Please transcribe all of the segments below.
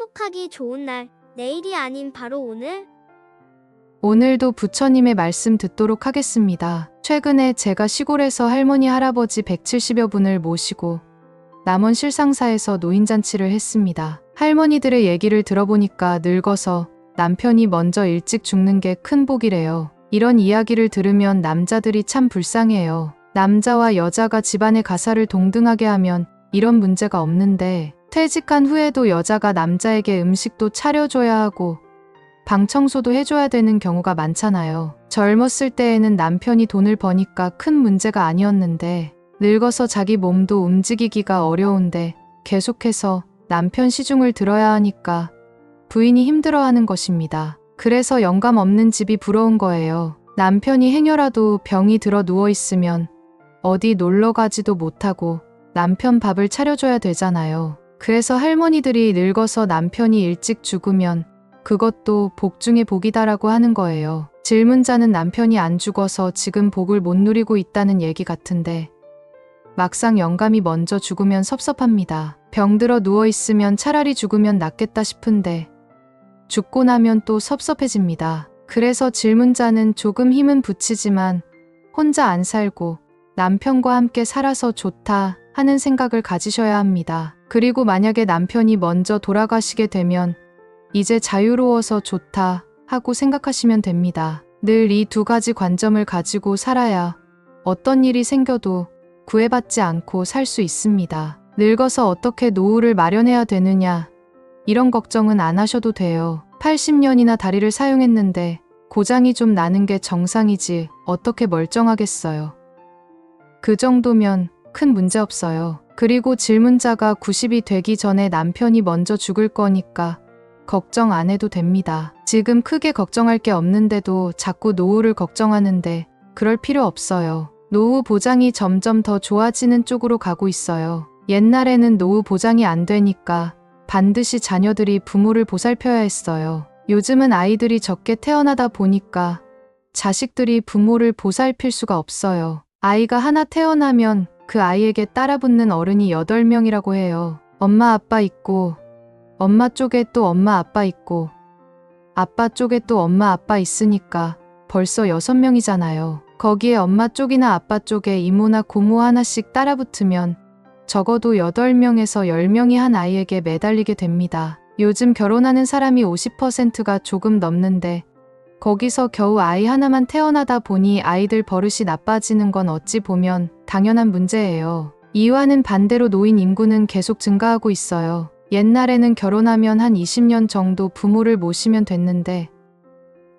행복하기 좋은 날, 내일이 아닌 바로 오늘. 오늘도 부처님의 말씀 듣도록 하겠습니다. 최근에 제가 시골에서 할머니 할아버지 170여 분을 모시고 남원 실상사에서 노인잔치를 했습니다. 할머니들의 얘기를 들어보니까 늙어서 남편이 먼저 일찍 죽는 게 큰 복이래요. 이런 이야기를 들으면 남자들이 참 불쌍해요. 남자와 여자가 집안의 가사를 동등하게 하면 이런 문제가 없는데 퇴직한 후에도 여자가 남자에게 음식도 차려줘야 하고 방 청소도 해줘야 되는 경우가 많잖아요. 젊었을 때에는 남편이 돈을 버니까 큰 문제가 아니었는데 늙어서 자기 몸도 움직이기가 어려운데 계속해서 남편 시중을 들어야 하니까 부인이 힘들어하는 것입니다. 그래서 영감 없는 집이 부러운 거예요. 남편이 행여라도 병이 들어 누워있으면 어디 놀러 가지도 못하고 남편 밥을 차려줘야 되잖아요. 그래서 할머니들이 늙어서 남편이 일찍 죽으면 그것도 복 중에 복이다라고 하는 거예요. 질문자는 남편이 안 죽어서 지금 복을 못 누리고 있다는 얘기 같은데 막상 영감이 먼저 죽으면 섭섭합니다. 병들어 누워있으면 차라리 죽으면 낫겠다 싶은데 죽고 나면 또 섭섭해집니다. 그래서 질문자는 조금 힘은 붙이지만 혼자 안 살고 남편과 함께 살아서 좋다 하는 생각을 가지셔야 합니다. 그리고 만약에 남편이 먼저 돌아가시게 되면 이제 자유로워서 좋다 하고 생각하시면 됩니다. 늘 이 두 가지 관점을 가지고 살아야 어떤 일이 생겨도 구애받지 않고 살 수 있습니다. 늙어서 어떻게 노후를 마련해야 되느냐 이런 걱정은 안 하셔도 돼요. 80년이나 다리를 사용했는데 고장이 좀 나는 게 정상이지 어떻게 멀쩡하겠어요. 그 정도면 큰 문제 없어요. 그리고 질문자가 90이 되기 전에 남편이 먼저 죽을 거니까 걱정 안 해도 됩니다. 지금 크게 걱정할 게 없는데도 자꾸 노후를 걱정하는데 그럴 필요 없어요. 노후 보장이 점점 더 좋아지는 쪽으로 가고 있어요. 옛날에는 노후 보장이 안 되니까 반드시 자녀들이 부모를 보살펴야 했어요. 요즘은 아이들이 적게 태어나다 보니까 자식들이 부모를 보살필 수가 없어요. 아이가 하나 태어나면 그 아이에게 따라붙는 어른이 8명이라고 해요. 엄마 아빠 있고 엄마 쪽에 또 엄마 아빠 있고 아빠 쪽에 또 엄마 아빠 있으니까 벌써 6명이잖아요. 거기에 엄마 쪽이나 아빠 쪽에 이모나 고모 하나씩 따라붙으면 적어도 8명에서 10명이 한 아이에게 매달리게 됩니다. 요즘 결혼하는 사람이 50%가 조금 넘는데 거기서 겨우 아이 하나만 태어나다 보니 아이들 버릇이 나빠지는 건 어찌 보면 당연한 문제예요. 이와는 반대로 노인 인구는 계속 증가하고 있어요. 옛날에는 결혼하면 한 20년 정도 부모를 모시면 됐는데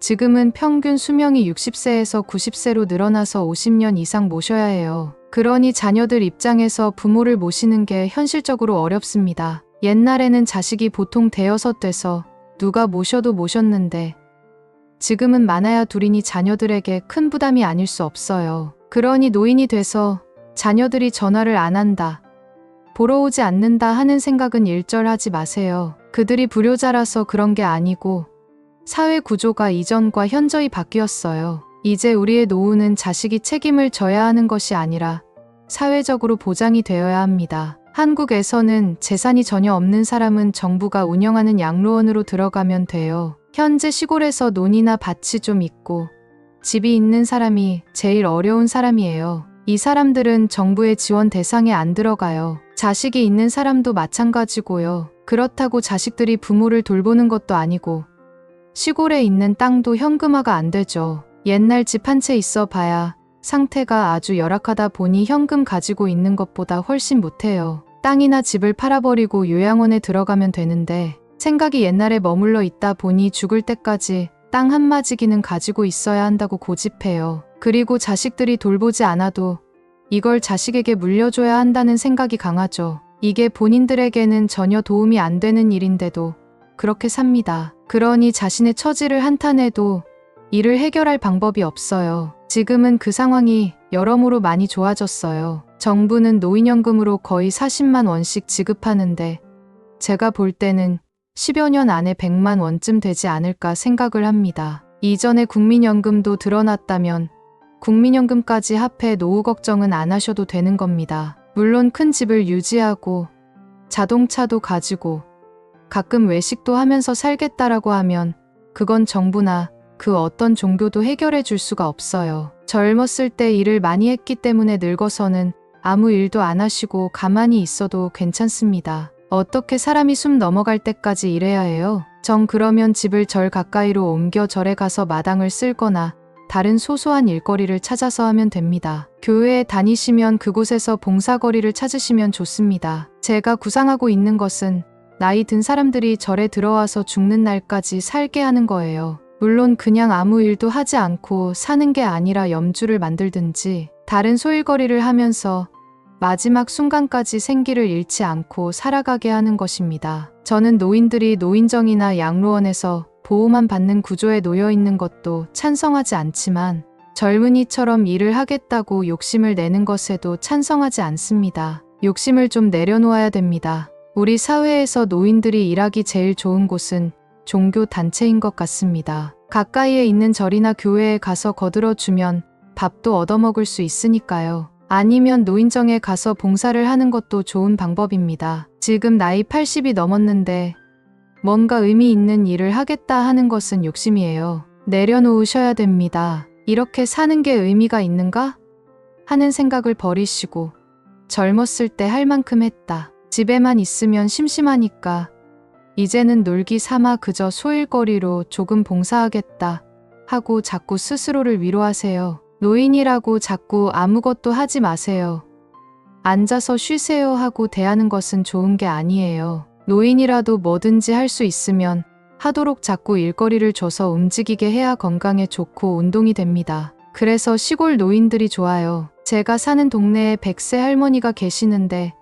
지금은 평균 수명이 60세에서 90세로 늘어나서 50년 이상 모셔야 해요. 그러니 자녀들 입장에서 부모를 모시는 게 현실적으로 어렵습니다. 옛날에는 자식이 보통 대여섯 돼서 누가 모셔도 모셨는데 지금은 많아야 둘이니 자녀들에게 큰 부담이 아닐 수 없어요. 그러니 노인이 돼서 자녀들이 전화를 안 한다, 보러 오지 않는다 하는 생각은 일절하지 마세요. 그들이 불효자라서 그런 게 아니고 사회 구조가 이전과 현저히 바뀌었어요. 이제 우리의 노후는 자식이 책임을 져야 하는 것이 아니라 사회적으로 보장이 되어야 합니다. 한국에서는 재산이 전혀 없는 사람은 정부가 운영하는 양로원으로 들어가면 돼요. 현재 시골에서 논이나 밭이 좀 있고 집이 있는 사람이 제일 어려운 사람이에요. 이 사람들은 정부의 지원 대상에 안 들어가요. 자식이 있는 사람도 마찬가지고요. 그렇다고 자식들이 부모를 돌보는 것도 아니고 시골에 있는 땅도 현금화가 안 되죠. 옛날 집 한 채 있어 봐야 상태가 아주 열악하다 보니 현금 가지고 있는 것보다 훨씬 못해요. 땅이나 집을 팔아버리고 요양원에 들어가면 되는데 생각이 옛날에 머물러 있다 보니 죽을 때까지 땅 한마지기는 가지고 있어야 한다고 고집해요. 그리고 자식들이 돌보지 않아도 이걸 자식에게 물려줘야 한다는 생각이 강하죠. 이게 본인들에게는 전혀 도움이 안 되는 일인데도 그렇게 삽니다. 그러니 자신의 처지를 한탄해도 이를 해결할 방법이 없어요. 지금은 그 상황이 여러모로 많이 좋아졌어요. 정부는 노인연금으로 거의 40만 원씩 지급하는데 제가 볼 때는 10여 년 안에 100만 원쯤 되지 않을까 생각을 합니다. 이전에 국민연금도 드러났다면 국민연금까지 합해 노후 걱정은 안 하셔도 되는 겁니다. 물론 큰 집을 유지하고 자동차도 가지고 가끔 외식도 하면서 살겠다라고 하면 그건 정부나 그 어떤 종교도 해결해 줄 수가 없어요. 젊었을 때 일을 많이 했기 때문에 늙어서는 아무 일도 안 하시고 가만히 있어도 괜찮습니다. 어떻게 사람이 숨 넘어갈 때까지 일해야 해요? 정 그러면 집을 절 가까이로 옮겨 절에 가서 마당을 쓸거나 다른 소소한 일거리를 찾아서 하면 됩니다. 교회에 다니시면 그곳에서 봉사거리를 찾으시면 좋습니다. 제가 구상하고 있는 것은 나이 든 사람들이 절에 들어와서 죽는 날까지 살게 하는 거예요. 물론 그냥 아무 일도 하지 않고 사는 게 아니라 염주를 만들든지 다른 소일거리를 하면서 마지막 순간까지 생기를 잃지 않고 살아가게 하는 것입니다. 저는 노인들이 노인정이나 양로원에서 보호만 받는 구조에 놓여 있는 것도 찬성하지 않지만 젊은이처럼 일을 하겠다고 욕심을 내는 것에도 찬성하지 않습니다. 욕심을 좀 내려놓아야 됩니다. 우리 사회에서 노인들이 일하기 제일 좋은 곳은 종교 단체인 것 같습니다. 가까이에 있는 절이나 교회에 가서 거들어주면 밥도 얻어먹을 수 있으니까요. 아니면 노인정에 가서 봉사를 하는 것도 좋은 방법입니다. 지금 나이 80이 넘었는데 뭔가 의미 있는 일을 하겠다 하는 것은 욕심이에요. 내려놓으셔야 됩니다. 이렇게 사는 게 의미가 있는가? 하는 생각을 버리시고 젊었을 때 할 만큼 했다. 집에만 있으면 심심하니까 이제는 놀기 삼아 그저 소일거리로 조금 봉사하겠다 하고 자꾸 스스로를 위로하세요. 노인이라고 자꾸 아무것도 하지 마세요. 앉아서 쉬세요 하고 대하는 것은 좋은 게 아니에요. 노인이라도 뭐든지 할 수 있으면 하도록 자꾸 일거리를 줘서 움직이게 해야 건강에 좋고 운동이 됩니다. 그래서 시골 노인들이 좋아요. 제가 사는 동네에 100세 할머니가 계시는데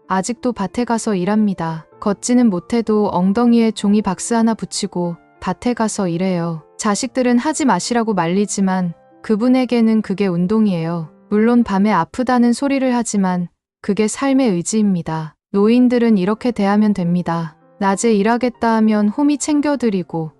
아직도 밭에 가서 일합니다. 걷지는 못해도 엉덩이에 종이 박스 하나 붙이고 밭에 가서 일해요. 자식들은 하지 마시라고 말리지만 그분에게는 그게 운동이에요. 물론 밤에 아프다는 소리를 하지만 그게 삶의 의지입니다. 노인들은 이렇게 대하면 됩니다. 낮에 일하겠다 하면 홈이 챙겨드리고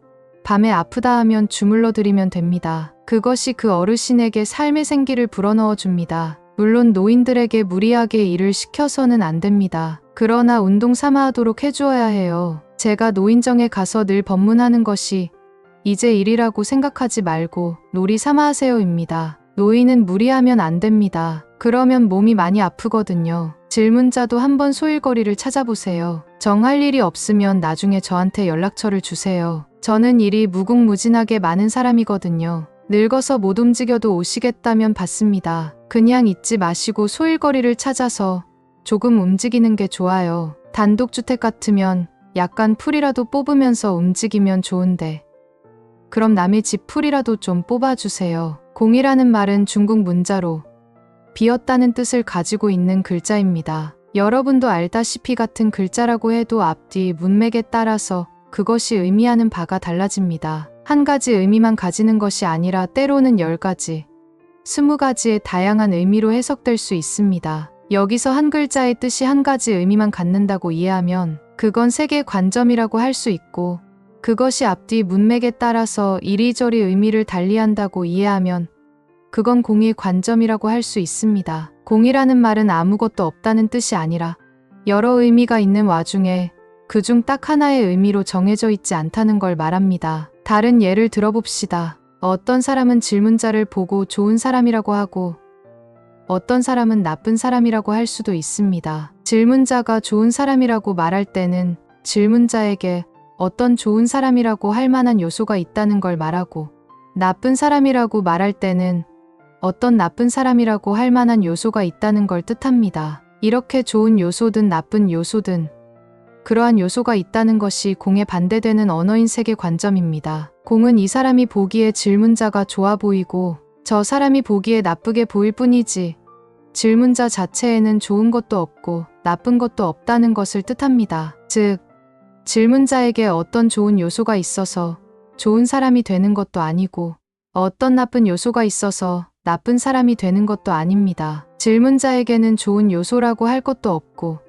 밤에 아프다 하면 주물러 드리면 됩니다. 그것이 그 어르신에게 삶의 생기를 불어넣어 줍니다. 물론 노인들에게 무리하게 일을 시켜서는 안 됩니다. 그러나 운동 삼아 하도록 해주어야 해요. 제가 노인정에 가서 늘 법문하는 것이 이제 일이라고 생각하지 말고 놀이 삼아 하세요입니다. 노인은 무리하면 안 됩니다. 그러면 몸이 많이 아프거든요. 질문자도 한번 소일거리를 찾아보세요. 정할 일이 없으면 나중에 저한테 연락처를 주세요. 저는 일이 무궁무진하게 많은 사람이거든요. 늙어서 못 움직여도 오시겠다면 받습니다. 그냥 잊지 마시고 소일거리를 찾아서 조금 움직이는 게 좋아요. 단독주택 같으면 약간 풀이라도 뽑으면서 움직이면 좋은데 그럼 남의 집 풀이라도 좀 뽑아주세요. 공이라는 말은 중국 문자로 비었다는 뜻을 가지고 있는 글자입니다. 여러분도 알다시피 같은 글자라고 해도 앞뒤 문맥에 따라서 그것이 의미하는 바가 달라집니다. 한 가지 의미만 가지는 것이 아니라 때로는 10가지, 20가지의 다양한 의미로 해석될 수 있습니다. 여기서 한 글자의 뜻이 한 가지 의미만 갖는다고 이해하면 그건 세계 관점이라고 할 수 있고 그것이 앞뒤 문맥에 따라서 이리저리 의미를 달리한다고 이해하면 그건 공의 관점이라고 할 수 있습니다. 공이라는 말은 아무것도 없다는 뜻이 아니라 여러 의미가 있는 와중에 그중 딱 하나의 의미로 정해져 있지 않다는 걸 말합니다. 다른 예를 들어봅시다. 어떤 사람은 질문자를 보고 좋은 사람이라고 하고 어떤 사람은 나쁜 사람이라고 할 수도 있습니다. 질문자가 좋은 사람이라고 말할 때는 질문자에게 어떤 좋은 사람이라고 할 만한 요소가 있다는 걸 말하고 나쁜 사람이라고 말할 때는 어떤 나쁜 사람이라고 할 만한 요소가 있다는 걸 뜻합니다. 이렇게 좋은 요소든 나쁜 요소든 그러한 요소가 있다는 것이 공에 반대되는 언어인 세계 관점입니다. 공은 이 사람이 보기에 질문자가 좋아 보이고 저 사람이 보기에 나쁘게 보일 뿐이지 질문자 자체에는 좋은 것도 없고 나쁜 것도 없다는 것을 뜻합니다. 즉, 질문자에게 어떤 좋은 요소가 있어서 좋은 사람이 되는 것도 아니고 어떤 나쁜 요소가 있어서 나쁜 사람이 되는 것도 아닙니다. 질문자에게는 좋은 요소라고 할 것도 없고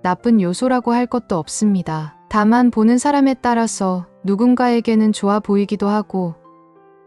나쁜 요소라고 할 것도 없습니다. 다만 보는 사람에 따라서 누군가에게는 좋아 보이기도 하고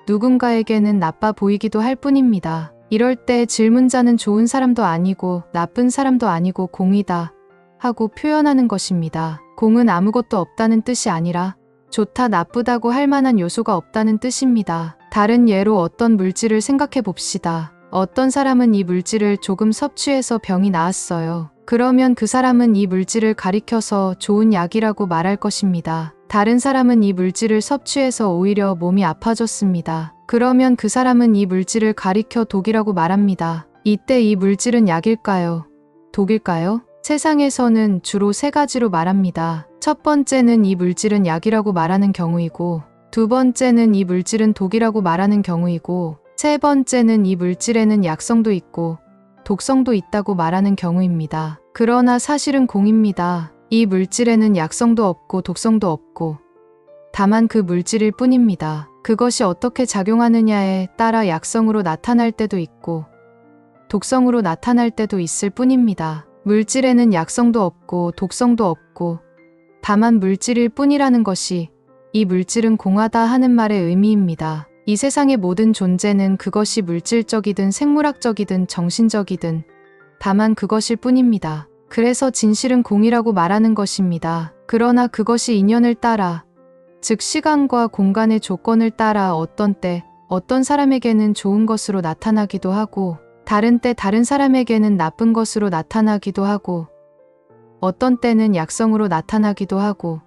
누군가에게는 나빠 보이기도 할 뿐입니다. 이럴 때 질문자는 좋은 사람도 아니고 나쁜 사람도 아니고 공이다 하고 표현하는 것입니다. 공은 아무것도 없다는 뜻이 아니라 좋다 나쁘다고 할 만한 요소가 없다는 뜻입니다. 다른 예로 어떤 물질을 생각해 봅시다. 어떤 사람은 이 물질을 조금 섭취해서 병이 나았어요. 그러면 그 사람은 이 물질을 가리켜서 좋은 약이라고 말할 것입니다. 다른 사람은 이 물질을 섭취해서 오히려 몸이 아파졌습니다. 그러면 그 사람은 이 물질을 가리켜 독이라고 말합니다. 이때 이 물질은 약일까요? 독일까요? 세상에서는 주로 세 가지로 말합니다. 첫 번째는 이 물질은 약이라고 말하는 경우이고, 두 번째는 이 물질은 독이라고 말하는 경우이고, 세 번째는 이 물질에는 약성도 있고 독성도 있다고 말하는 경우입니다. 그러나 사실은 공입니다. 이 물질에는 약성도 없고 독성도 없고 다만 그 물질일 뿐입니다. 그것이 어떻게 작용하느냐에 따라 약성으로 나타날 때도 있고 독성으로 나타날 때도 있을 뿐입니다. 물질에는 약성도 없고 독성도 없고 다만 물질일 뿐이라는 것이 이 물질은 공하다 하는 말의 의미입니다. 이 세상의 모든 존재는 그것이 물질적이든 생물학적이든 정신적이든 다만 그것일 뿐입니다. 그래서 진실은 공이라고 말하는 것입니다. 그러나 그것이 인연을 따라, 즉 시간과 공간의 조건을 따라 어떤 때, 어떤 사람에게는 좋은 것으로 나타나기도 하고 다른 때 다른 사람에게는 나쁜 것으로 나타나기도 하고 어떤 때는 약성으로 나타나기도 하고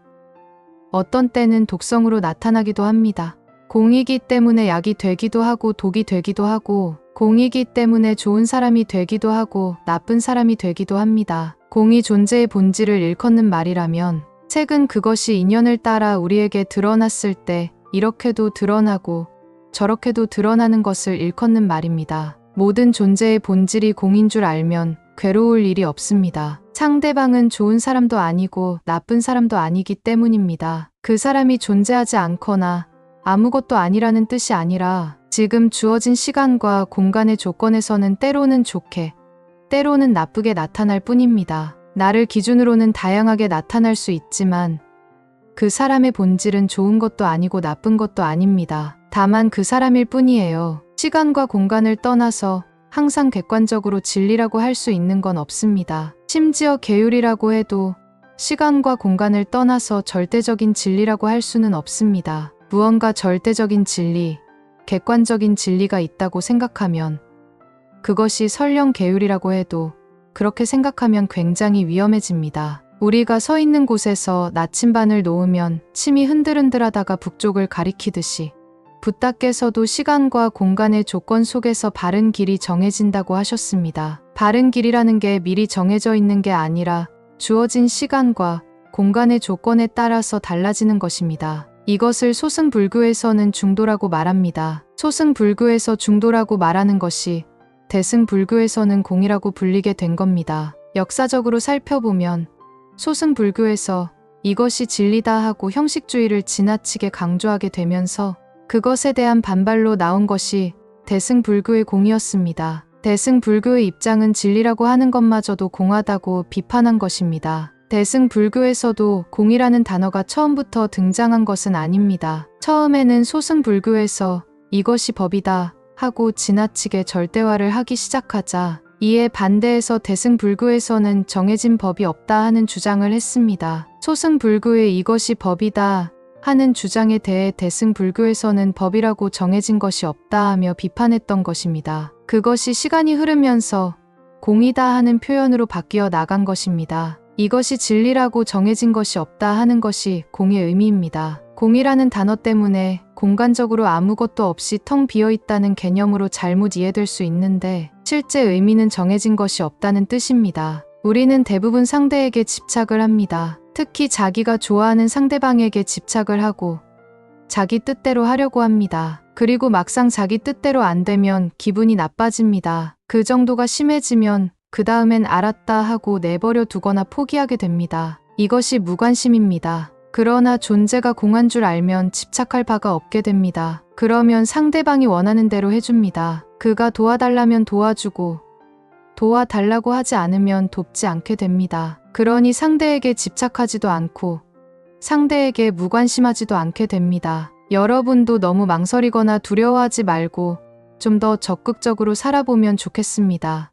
어떤 때는 독성으로 나타나기도 합니다. 공이기 때문에 약이 되기도 하고 독이 되기도 하고 공이기 때문에 좋은 사람이 되기도 하고 나쁜 사람이 되기도 합니다. 공이 존재의 본질을 일컫는 말이라면 책은 그것이 인연을 따라 우리에게 드러났을 때 이렇게도 드러나고 저렇게도 드러나는 것을 일컫는 말입니다. 모든 존재의 본질이 공인 줄 알면 괴로울 일이 없습니다. 상대방은 좋은 사람도 아니고 나쁜 사람도 아니기 때문입니다. 그 사람이 존재하지 않거나 아무것도 아니라는 뜻이 아니라 지금 주어진 시간과 공간의 조건에서는 때로는 좋게, 때로는 나쁘게 나타날 뿐입니다. 나를 기준으로는 다양하게 나타날 수 있지만 그 사람의 본질은 좋은 것도 아니고 나쁜 것도 아닙니다. 다만 그 사람일 뿐이에요. 시간과 공간을 떠나서 항상 객관적으로 진리라고 할 수 있는 건 없습니다. 심지어 계율이라고 해도 시간과 공간을 떠나서 절대적인 진리라고 할 수는 없습니다. 무언가 절대적인 진리, 객관적인 진리가 있다고 생각하면 그것이 설령 계율이라고 해도 그렇게 생각하면 굉장히 위험해집니다. 우리가 서 있는 곳에서 나침반을 놓으면 침이 흔들흔들하다가 북쪽을 가리키듯이 붓다께서도 시간과 공간의 조건 속에서 바른 길이 정해진다고 하셨습니다. 바른 길이라는 게 미리 정해져 있는 게 아니라 주어진 시간과 공간의 조건에 따라서 달라지는 것입니다. 이것을 소승불교에서는 중도라고 말합니다. 소승불교에서 중도라고 말하는 것이 대승불교에서는 공이라고 불리게 된 겁니다. 역사적으로 살펴보면 소승불교에서 이것이 진리다 하고 형식주의를 지나치게 강조하게 되면서 그것에 대한 반발로 나온 것이 대승불교의 공이었습니다. 대승불교의 입장은 진리라고 하는 것마저도 공하다고 비판한 것입니다. 대승불교에서도 공이라는 단어가 처음부터 등장한 것은 아닙니다. 처음에는 소승불교에서 이것이 법이다 하고 지나치게 절대화를 하기 시작하자 이에 반대해서 대승불교에서는 정해진 법이 없다 하는 주장을 했습니다. 소승불교의 이것이 법이다 하는 주장에 대해 대승불교에서는 법이라고 정해진 것이 없다 하며 비판했던 것입니다. 그것이 시간이 흐르면서 공이다 하는 표현으로 바뀌어 나간 것입니다. 이것이 진리라고 정해진 것이 없다 하는 것이 공의 의미입니다. 공이라는 단어 때문에 공간적으로 아무것도 없이 텅 비어있다는 개념으로 잘못 이해될 수 있는데 실제 의미는 정해진 것이 없다는 뜻입니다. 우리는 대부분 상대에게 집착을 합니다. 특히 자기가 좋아하는 상대방에게 집착을 하고 자기 뜻대로 하려고 합니다. 그리고 막상 자기 뜻대로 안 되면 기분이 나빠집니다. 그 정도가 심해지면 그 다음엔 알았다 하고 내버려 두거나 포기하게 됩니다. 이것이 무관심입니다. 그러나 존재가 공한 줄 알면 집착할 바가 없게 됩니다. 그러면 상대방이 원하는 대로 해줍니다. 그가 도와달라면 도와주고 도와달라고 하지 않으면 돕지 않게 됩니다. 그러니 상대에게 집착하지도 않고 상대에게 무관심하지도 않게 됩니다. 여러분도 너무 망설이거나 두려워하지 말고 좀 더 적극적으로 살아보면 좋겠습니다.